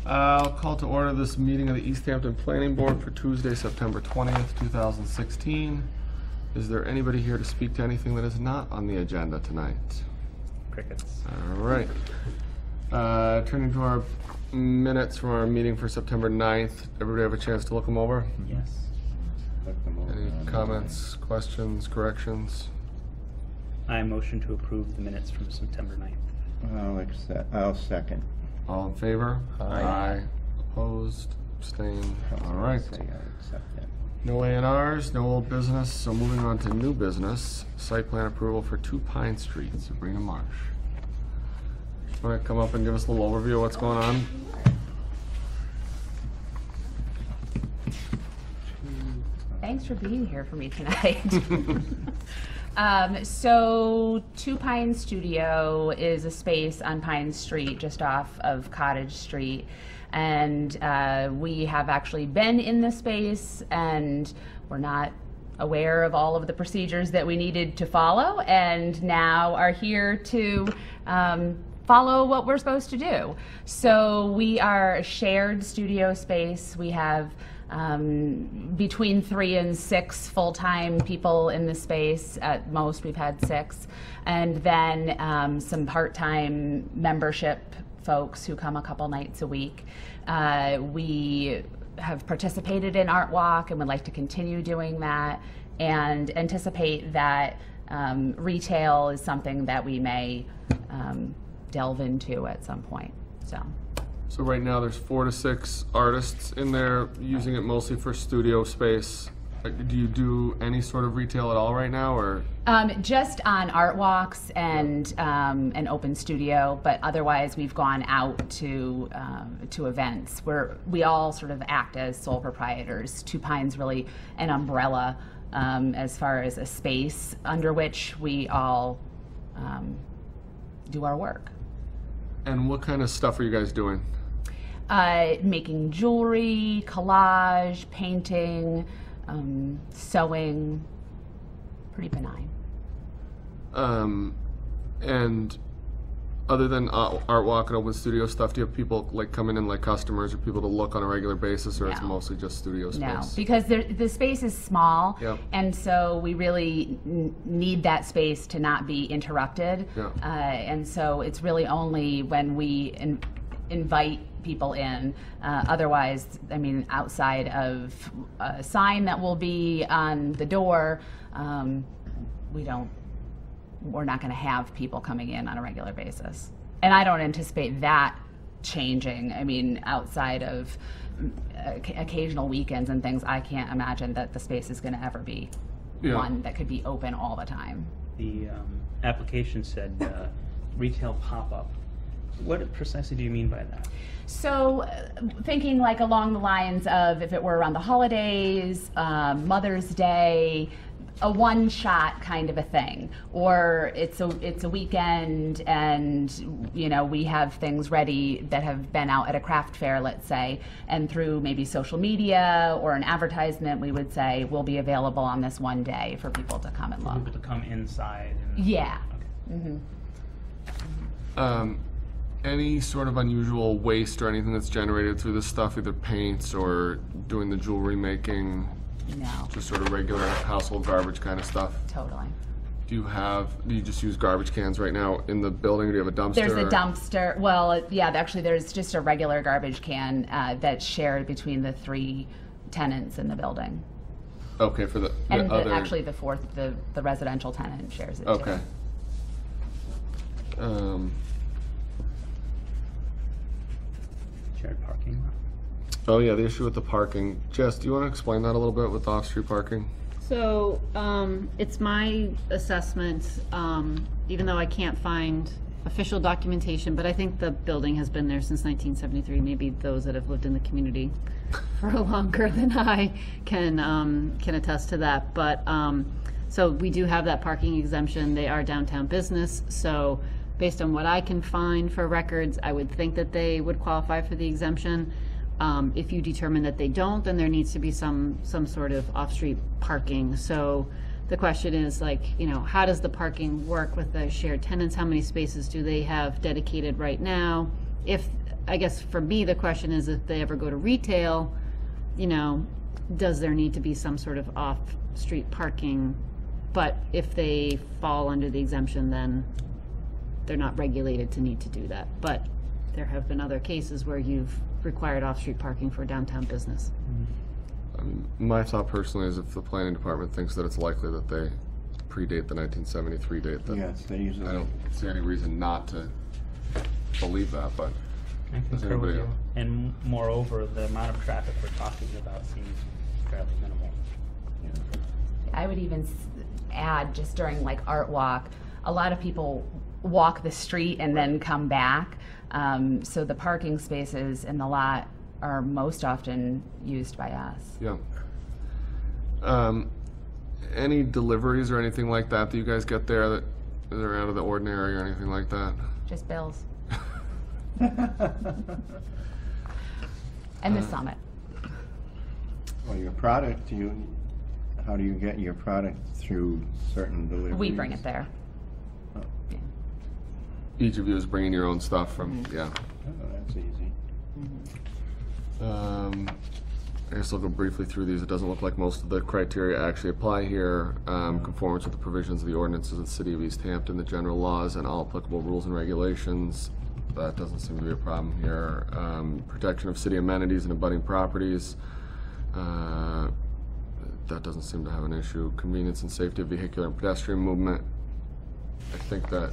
I'll call to order this meeting of the East Hampton Planning Board for Tuesday, September 20th, 2016. Is there anybody here to speak to anything that is not on the agenda tonight? Crickets. All right. Turning to our minutes from our meeting for September 9th. Everybody have a chance to look them over? Yes. Any comments, questions, corrections? I motion to approve the minutes from September 9th. I'll second. All in favor? Aye. Opposed? Abstained? All right. Say I accept that. No A&Rs, no old business, so moving on to new business. Site plan approval for 2 Pine Street, Sabrina Marsh. Want to come up and give us a little overview of what's going on? Thanks for being here for me tonight. So 2 Pine Studio is a space on Pine Street just off of Cottage Street. And we have actually been in the space and we're not aware of all of the procedures that we needed to follow, and now are here to follow what we're supposed to do. So we are a shared studio space. We have between 3 and 6 full-time people in the space. At most, we've had 6. And then some part-time membership folks who come a couple nights a week. We have participated in Art Walk and would like to continue doing that, and anticipate that retail is something that we may delve into at some point. So right now there's 4 to 6 artists in there using it mostly for studio space. Do you do any sort of retail at all right now, or? Just on art walks and an open studio, but otherwise we've gone out to events where we all sort of act as sole proprietors. 2 Pines really an umbrella as far as a space under which we all do our work. And what kind of stuff are you guys doing? Making jewelry, collage, painting, sewing, pretty benign. And other than Art Walk and open studio stuff, do you have people like coming in like customers or people to look on a regular basis, or it's No. mostly just studio space? No, because the space is small, Yep. and so we really need that space to not be interrupted. Yeah. And so it's really only when we invite people in. Otherwise, I mean, outside of a sign that will be on the door, we're not going to have people coming in on a regular basis. And I don't anticipate that changing. I mean, outside of occasional weekends and things, I can't imagine that the space is going to ever be one that could be open all the time. The application said retail pop-up. What precisely do you mean by that? So thinking like along the lines of if it were around the holidays, Mother's Day, a one-shot kind of a thing, or it's a weekend and we have things ready that have been out at a craft fair, let's say, and through maybe social media or an advertisement we would say will be available on this one day for people to come and look. People to come inside. And, Yeah. Okay. Mm-hmm. Any sort of unusual waste or anything that's generated through this stuff, either paints or doing the jewelry making? No. Just sort of regular household garbage kind of stuff? Totally. Do you just use garbage cans right now in the building, or do you have a dumpster? There's a dumpster. Well, yeah, actually there's just a regular garbage can that's shared between the 3 tenants in the building. Okay, for the And other... actually the 4th, the residential tenant shares it too. Okay. Shared parking lot. Oh yeah, the issue with the parking. Jess, do you want to explain that a little bit with off-street parking? So it's my assessment, even though I can't find official documentation, but I think the building has been there since 1973. Maybe those that have lived in the community for longer than I can attest to that. But so we do have that parking exemption. They are downtown business, so based on what I can find for records, I would think that they would qualify for the exemption. If you determine that they don't, then there needs to be some sort of off-street parking. So the question is, like, how does the parking work with the shared tenants? How many spaces do they have dedicated right now? if, I guess for me, the question is if they ever go to retail, you know, does there need to be some sort of off-street parking? But if they fall under the exemption, then they're not regulated to need to do that. But there have been other cases where you've required off-street parking for downtown business. My thought personally is if the planning department thinks that it's likely that they predate the 1973 date, then Yes, they usually. I don't see any reason not to believe that, but I Does concur with anybody you. else? And moreover, the amount of traffic we're talking about seems fairly minimal. I would even add, just during like Art Walk, a lot of people walk the street and then come back. So the parking spaces in the lot are most often used by us. yeah. Any deliveries or anything like that that you guys get there that are out of the ordinary or anything like that? Just bills. And the Summit. Well, your product, how do you get your product through certain deliveries? We bring it there. Oh. Yeah. Each of you is bringing your own stuff from, yeah. Oh, that's easy. I guess I'll go briefly through these. It doesn't look like most of the criteria actually apply here. Conformance with the provisions of the ordinances of the City of East Hampton, the general laws, and all applicable rules and regulations. That doesn't seem to be a problem here. Protection of city amenities and abutting properties. That doesn't seem to have an issue. Convenience and safety of vehicular and pedestrian movement. I think that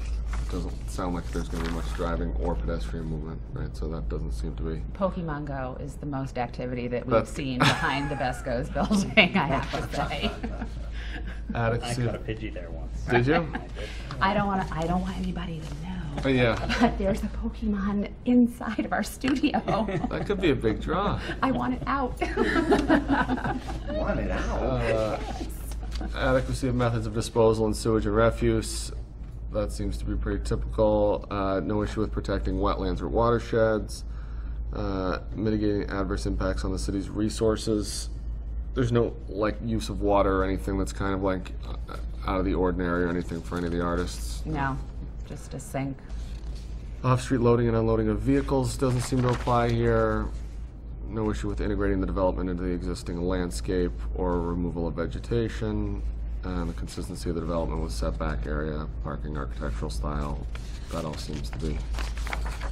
doesn't sound like there's going to be much driving or pedestrian movement, right? So that doesn't seem to be. Pokemon Go is the most activity that we've That's- seen behind the Besco's building, I have to say. I Adequacy caught a of, Pidgey there once. did you? I did. I don't want anybody to know. Oh, yeah, But there's a Pokemon inside of our studio. that could be a big draw. I want it out. Want it out? Adequacy of methods of disposal and sewage and refuse. That seems to be pretty typical. No issue with protecting wetlands or watersheds. Mitigating adverse impacts on the city's resources. There's no like use of water or anything that's kind of like out of the ordinary or anything for any of the artists. No, just a sink. Off-street loading and unloading of vehicles doesn't seem to apply here. No issue with integrating the development into the existing landscape or removal of vegetation. And the consistency of the development with setback area, parking, architectural style, that all seems to be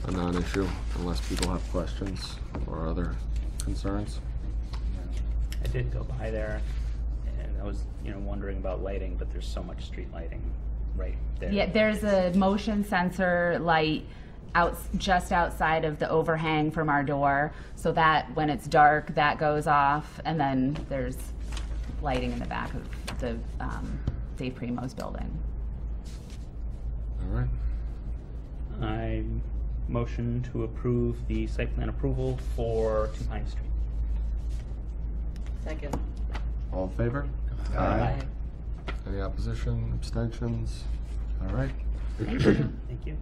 a non-issue unless people have questions or other concerns. I did go by there, and I was, wondering about lighting, but there's so much street lighting right there. Yeah, there's a motion sensor light just outside of the overhang from our door, so that when it's dark, that goes off, and then there's lighting in the back of the Dave Primo's building. All right. I motion to approve the site plan approval for 2 Pine Street. Second. All in favor? Aye. Any opposition, abstentions? All right. Thank you. Thank you.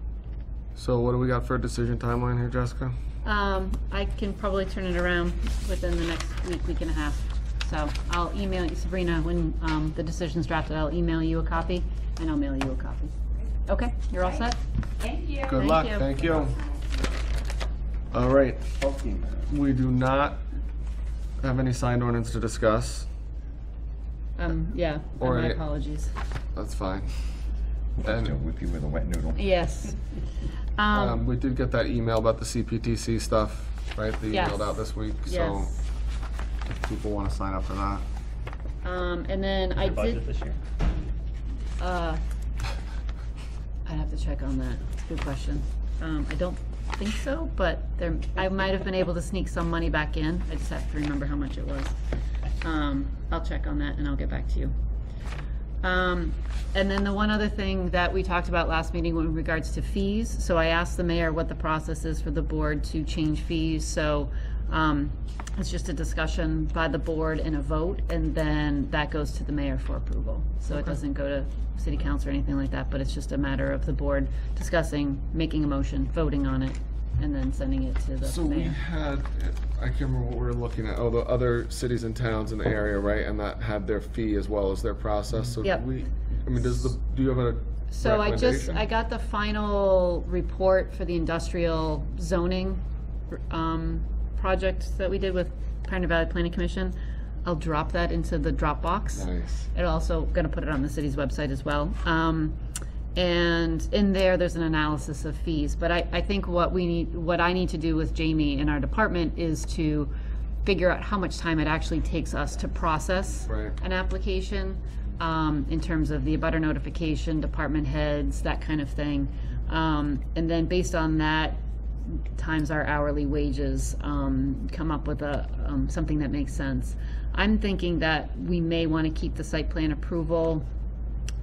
So what do we got for a decision timeline here, Jessica? I can probably turn it around within the next week and a half. So I'll email you, Sabrina, when the decision's drafted, I'll email you a copy and I'll mail you a copy. Okay, you're all set? Thank you. Good Thank luck, you. thank you. All right, Pokemon. we do not have any signed ordinance to discuss. Yeah, Or my any- apologies. That's fine. Just to And whip you with a wet noodle. Yes. we did get that email about the CPTC stuff, right? They Yes. emailed out this week, so Yes. if people want to sign up for that. And then I Your budget did, this year? I'd have to check on that. It's a good question. I don't think so, but I might have been able to sneak some money back in. I just have to remember how much it was. I'll check on that and I'll get back to you. And then the one other thing that we talked about last meeting in regards to fees. So I asked the mayor what the process is for the board to change fees. So it's just a discussion by the board and a vote, and then that goes to the mayor for approval. So it doesn't go to city council or anything like that, but it's just a matter of the board discussing, making a motion, voting on it, and then sending it to the So we mayor. had, I can't remember what we were looking at, oh, the other cities and towns in the area, right? And that had their fee as well as their process, so do Yep. we, I mean, do you have a So I recommendation? got the final report for the industrial zoning project that we did with Pioneer Valley Planning Commission. I'll drop that into the Dropbox. Nice. It also gonna put it on the city's website as well. And in there's an analysis of fees, but I think what I need to do with Jamie in our department is to figure out how much time it actually takes us to process Right. an application, in terms of the abutter notification, department heads, that kind of thing. And then based on that, times our hourly wages, come up with something that makes sense. I'm thinking that we may want to keep the site plan approval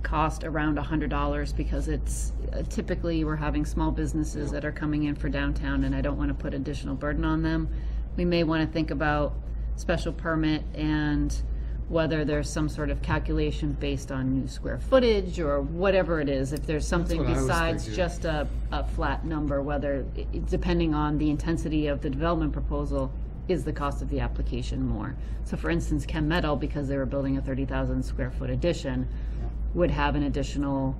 cost around $100 because it's typically we're having small businesses that are coming in for downtown and I don't want to put additional burden on them. We may want to think about special permit and whether there's some sort of calculation based on new square footage or whatever it is. If there's something what I was besides thinking. just a flat number, whether, depending on the intensity of the development proposal, is the cost of the application more. So for instance, Chem Meadow, because they were building a 30,000 square foot addition, would have an additional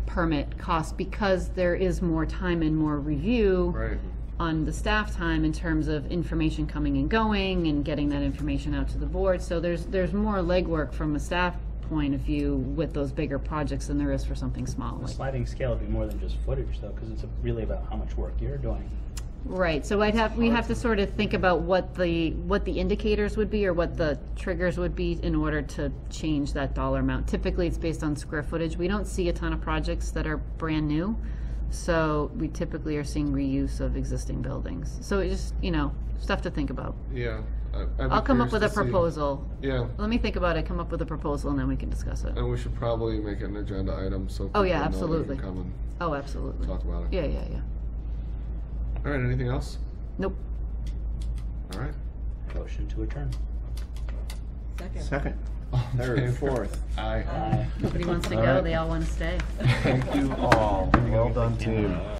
permit cost because there is more time and more review Right. on the staff time in terms of information coming and going and getting that information out to the board. So there's more legwork from a staff point of view with those bigger projects than there is for something small. The Like, sliding scale would be more than just footage, though, because it's really about how much work you're doing. right, so we have to sort of think about what the indicators would be or what the triggers would be in order to change that dollar amount. Typically, it's based on square footage. We don't see a ton of projects that are brand new, so we typically are seeing reuse of existing buildings. So it just, stuff to think about. Yeah. I'd be I'll come up with a curious to see- proposal. Yeah. Let me think about it, come up with a proposal, and then we can discuss it. And we should probably make it an agenda item so Oh, yeah, people know they absolutely. can come and Oh, absolutely. talk about it. Yeah. All right, anything else? Nope. All right. Motion to adjourn. Second, All in third, favor? fourth. Aye. Aye. Nobody wants to All go, right. they all want to stay. Thank you all. Well done, team.